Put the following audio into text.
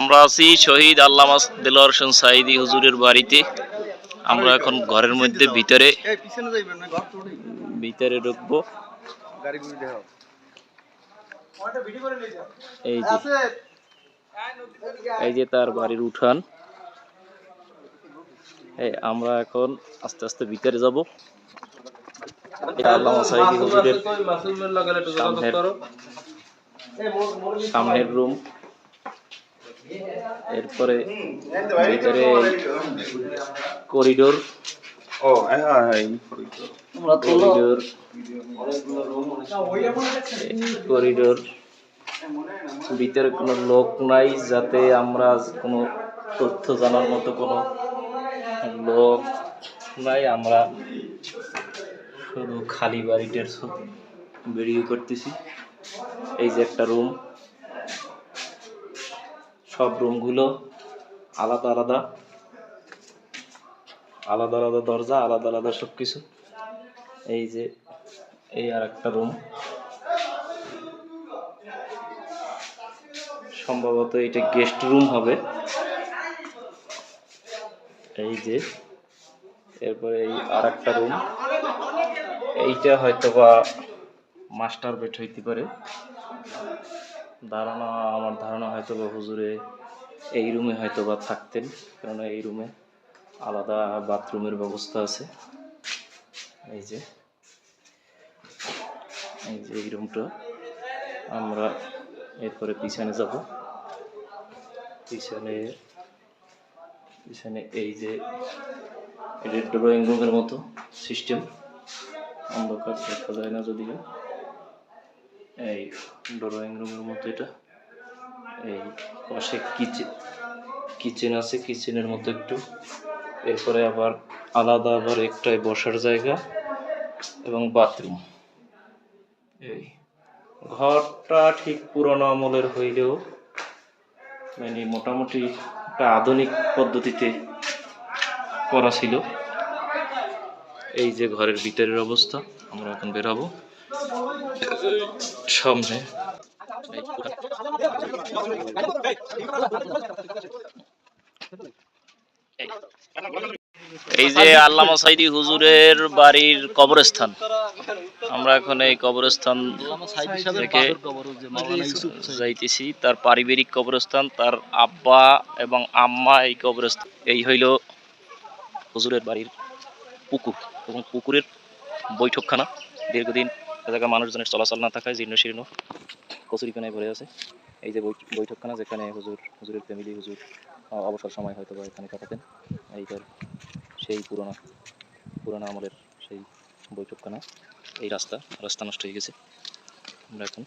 আমরা আছি শহীদ আল্লামা দেলোয়ার হোসেন সাঈদী হুজুরের বাড়িতে। আমরা এখন ঘরের মধ্যে ভিতরে ঢুকবো। এই যে তার বাড়ির উঠান। আমরা এখন আস্তে আস্তে ভিতরে যাব। আল্লামা সাঈদী হুজুরের সামনের রুম। এরপরে ভিতরে করিডোর। করিডোর ভিতরে কোনো লোক নাই, যাতে আমরা কোনো তথ্য জানার মতো কোনো লোক নাই। আমরা শুধু খালি বাড়িটার ভিডিও করতেছি। এই যে একটা রুম, সব রুমগুলো আলাদা আলাদা, আলাদা আলাদা দরজা, আলাদা আলাদা সবকিছু। এই যে এই আর একটা রুম, সম্ভবত এটা গেস্ট রুম হবে। এই যে এরপরে এই আর একটা রুম, এইটা হয়তো বা মাস্টার বেড হইতে পারে। আমার ধারণা হয়তো বা হুজুরে এই রুমে হয়তো বা থাকতেন, কেননা এই রুমে আলাদা বাথরুমের ব্যবস্থা আছে। এই যে এই রুমটা। আমরা এরপরে পিছনে যাব। পিছনে এই যে এটা ড্রয়িং রুমের মতো সিস্টেম, অন্ধকার দেখা যায় না যদিও। এই ড্রয়িং রুমের মতো এটা। এই পাশে কিচেন আছে, কিচেনের মতো একটু। এরপরে আবার আলাদা আবার একটাই বসার জায়গা এবং বাথরুম। এই ঘরটা ঠিক পুরনো আমলের হইলেও মানে মোটামুটি একটা আধুনিক পদ্ধতিতে করা ছিল। এই যে ঘরের ভিতরের অবস্থা। আমরা এখন বের হব সামনে। এই যে আল্লামা সাঈদী হুজুরের বাড়ির কবরস্থান। আমরা এখন এই কবরস্থান থেকে যাইতেছি। তার পারিবারিক কবরস্থান, তার আব্বা এবং আম্মা এই কবরস্থান। এই হইল হুজুরের বাড়ির পুকুর এবং পুকুরের বৈঠকখানা। দীর্ঘদিন এলাকা মানুষজনের চলাচল না থাকায় জীর্ণ শীর্ণ কচুরিপানায় ভরে আছে। এই যে বৈঠকখানা, যেখানে হুজুরের ফ্যামিলি, হুজুর অবসর সময় হয়তো বা এখানে কাটাতেন। এইটার সেই পুরানো আমলের সেই বৈঠকখানা। এই রাস্তা নষ্ট হয়ে গেছে। আমরা এখন